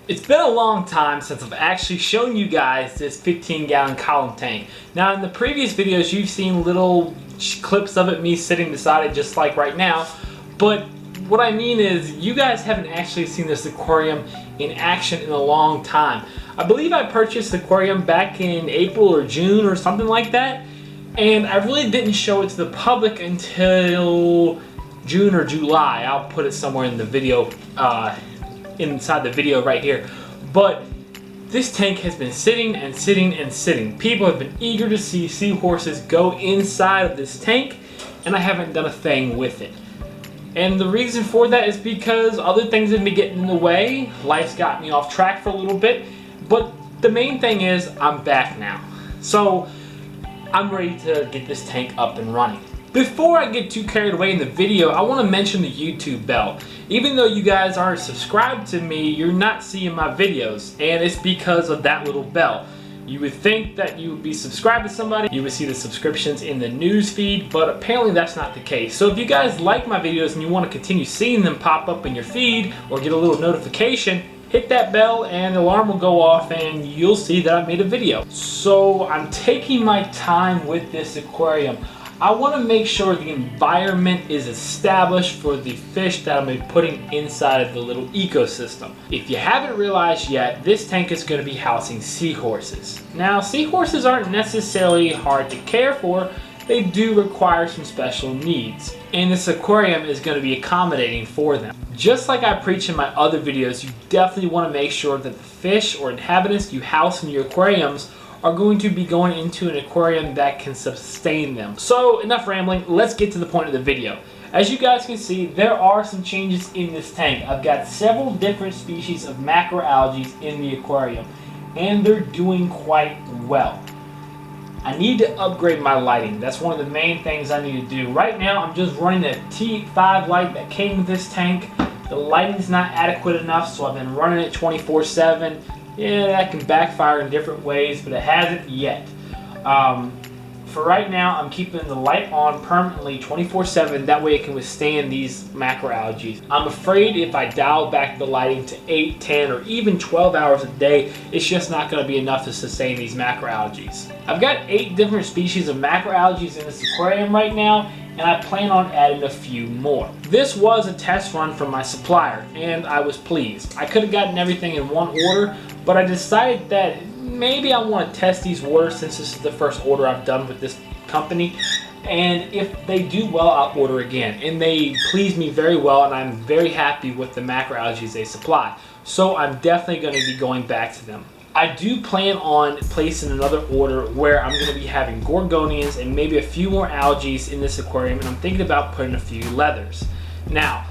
It's been a long time since I've actually shown you guys this 15-gallon column tank. Now in the previous videos you've seen little clips of it, me sitting beside it just like right now, but what I mean is you guys haven't actually seen this aquarium in action in a long time. I believe I purchased the aquarium back in April or June or something like that, and I really didn't show it to the public until June or July. I'll put it somewhere in the video, inside the video right here. But this tank has been sitting and sitting and sitting. People have been eager to see seahorses go inside of this tank, and I haven't done a thing with it. And the reason for that is because other things have been getting in the way. Life's got me off track for a little bit, but the main thing is I'm back now. So I'm ready to get this tank up and running. Before I get too carried away in the video, I want to mention the YouTube bell. Even though you guys aren't subscribed to me, you're not seeing my videos, and it's because of that little bell. You would think that you would be subscribed to somebody, you would see the subscriptions in the news feed, but apparently that's not the case. So if you guys like my videos and you want to continue seeing them pop up in your feed or get a little notification, hit that bell and the alarm will go off and you'll see that I made a video. So I'm taking my time with this aquarium. I want to make sure the environment is established for the fish that I'm going to be putting inside of the little ecosystem. If you haven't realized yet, this tank is going to be housing seahorses. Now, seahorses aren't necessarily hard to care for. They do require some special needs, and this aquarium is going to be accommodating for them. Just like I preach in my other videos, you definitely want to make sure that the fish or inhabitants you house in your aquariums are going to be going into an aquarium that can sustain them. So enough rambling, let's get to the point of the video. As you guys can see, there are some changes in this tank. I've got several different species of macroalgae in the aquarium, and they're doing quite well. I need to upgrade my lighting. That's one of the main things I need to do. Right now, I'm just running a T5 light that came with this tank. The lighting's not adequate enough, so I've been running it 24/7. Yeah, that can backfire in different ways, but it hasn't yet. For right now, I'm keeping the light on permanently 24/7. That way it can withstand these macroalgae. I'm afraid if I dial back the lighting to 8, 10, or even 12 hours a day, it's just not going to be enough to sustain these macroalgae. I've got 8 different species of macroalgae in this aquarium right now, and I plan on adding a few more. This was a test run from my supplier, and I was pleased. I could have gotten everything in one order, but I decided that maybe I want to test these orders since this is the first order I've done with this company, and if they do well, I'll order again. And they pleased me very well, and I'm very happy with the macroalgae they supply. So I'm definitely going to be going back to them. I do plan on placing another order where I'm going to be having Gorgonians and maybe a few more algae in this aquarium, and I'm thinking about putting a few leathers. Now,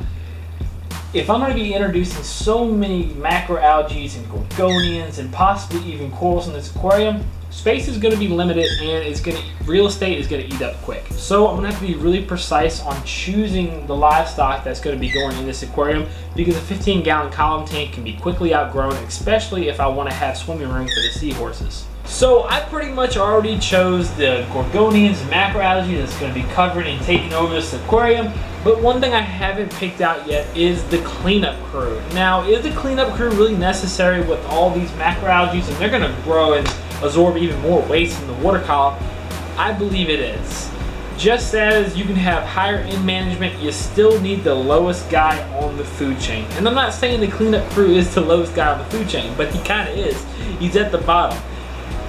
if I'm going to be introducing so many macroalgae and Gorgonians and possibly even corals in this aquarium, space is going to be limited, and real estate is going to eat up quick. So I'm going to have to be really precise on choosing the livestock that's going to be going in this aquarium, because a 15-gallon column tank can be quickly outgrown, especially if I want to have swimming room for the seahorses. So I pretty much already chose the Gorgonians and macroalgae that's going to be covering and taking over this aquarium. But one thing I haven't picked out yet is the cleanup crew. Now, is the cleanup crew really necessary with all these macroalgae, and they're going to grow and absorb even more waste in the water column? I believe it is. Just as you can have higher end management, you still need the lowest guy on the food chain. And I'm not saying the cleanup crew is the lowest guy on the food chain, but he kind of is. He's at the bottom.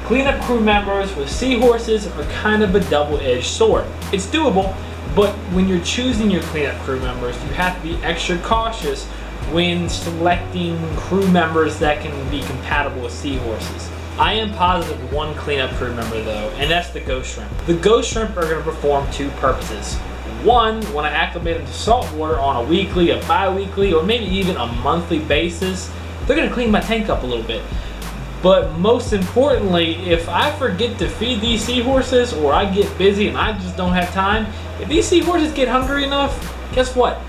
Cleanup crew members with seahorses are kind of a double-edged sword. It's doable, but when you're choosing your cleanup crew members, you have to be extra cautious when selecting crew members that can be compatible with seahorses. I am positive one cleanup crew member though, and that's the ghost shrimp. The ghost shrimp are going to perform 2 purposes. One, when I acclimate them to salt water on a weekly, a bi-weekly, or maybe even a monthly basis, they're going to clean my tank up a little bit. But most importantly, if I forget to feed these seahorses, or I get busy and I just don't have time, if these seahorses get hungry enough, guess what?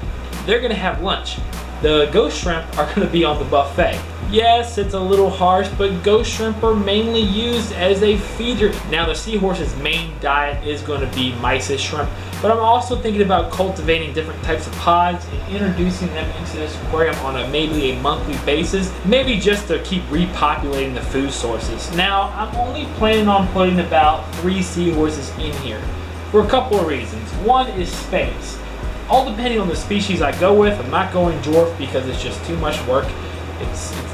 They're going to have lunch. the ghost shrimp are going to be on the buffet. Yes, it's a little harsh, but ghost shrimp are mainly used as a feeder. Now, the seahorse's main diet is going to be mysis shrimp, but I'm also thinking about cultivating different types of pods and introducing them into this aquarium on maybe a monthly basis, maybe just to keep repopulating the food sources. Now, I'm only planning on putting about 3 seahorses in here for a couple of reasons. One is space. All depending on the species I go with. I'm not going dwarf because it's just too much work.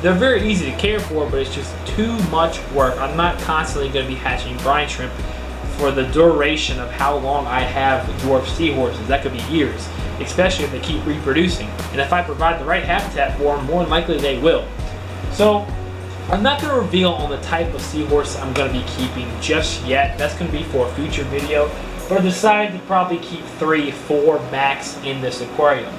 They're very easy to care for, but it's just too much work. I'm not constantly going to be hatching brine shrimp for the duration of how long I have dwarf seahorses. That could be years, especially if they keep reproducing. And if I provide the right habitat for them, more than likely they will. So I'm not going to reveal on the type of seahorse I'm going to be keeping just yet. That's going to be for a future video. But I decided to probably keep 3, 4 max in this aquarium.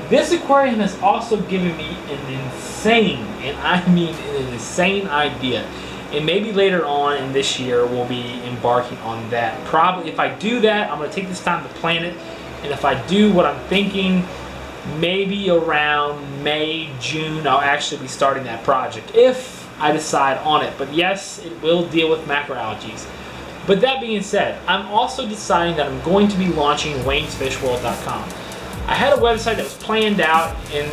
This aquarium has also given me an insane, and I mean an insane idea. And maybe later on in this year we'll be embarking on that. Probably if I do that, I'm going to take this time to plan it. And if I do what I'm thinking, maybe around May, June, I'll actually be starting that project. If I decide on it. But yes, it will deal with macroalgaes. But that being said, I'm also deciding that I'm going to be launching WaynesFishWorld.com. I had a website that was planned out, and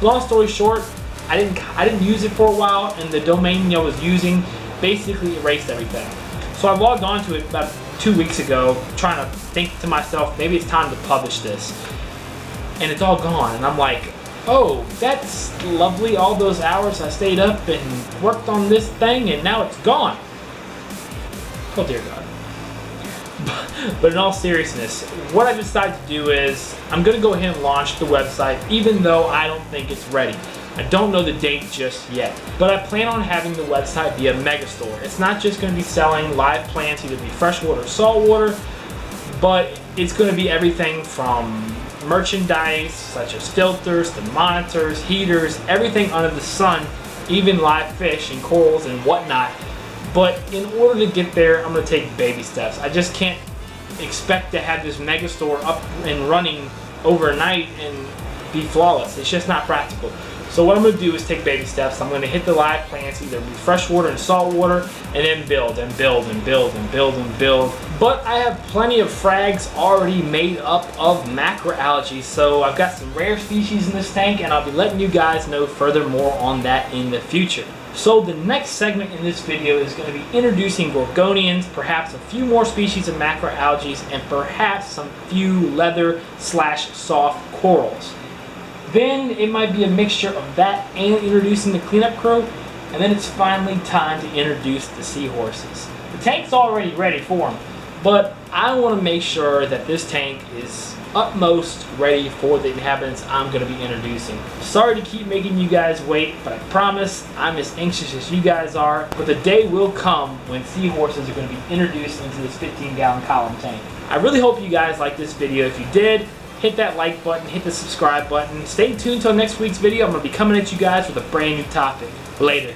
long story short, I didn't use it for a while, and the domain I was using basically erased everything. So I logged onto it about 2 weeks ago, trying to think to myself, maybe it's time to publish this. And it's all gone, and I'm like, oh, that's lovely, all those hours I stayed up and worked on this thing, and now it's gone. Oh dear God. But in all seriousness, what I decided to do is I'm going to go ahead and launch the website, even though I don't think it's ready. I don't know the date just yet, but I plan on having the website be a mega store. It's not just going to be selling live plants, either be freshwater or saltwater, but it's going to be everything from merchandise such as filters to monitors, heaters, everything under the sun, even live fish and corals and whatnot. But in order to get there, I'm going to take baby steps. I just can't expect to have this mega store up and running overnight and be flawless. It's just not practical. So what I'm going to do is take baby steps. I'm going to hit the live plants, either be freshwater and saltwater, and then build and build and build and build and build. But I have plenty of frags already made up of macroalgae, so I've got some rare species in this tank, and I'll be letting you guys know furthermore on that in the future. So the next segment in this video is going to be introducing Gorgonians, perhaps a few more species of macroalgae, and perhaps some few leather/soft corals. Then it might be a mixture of that and introducing the cleanup crew, and then it's finally time to introduce the seahorses. The tank's already ready for them, but I want to make sure that this tank is utmost ready for the inhabitants I'm going to be introducing. Sorry to keep making you guys wait, but I promise I'm as anxious as you guys are. But the day will come when seahorses are going to be introduced into this 15-gallon column tank. I really hope you guys liked this video. If you did, hit that like button, hit the subscribe button. Stay tuned till next week's video. I'm going to be coming at you guys with a brand new topic. Later.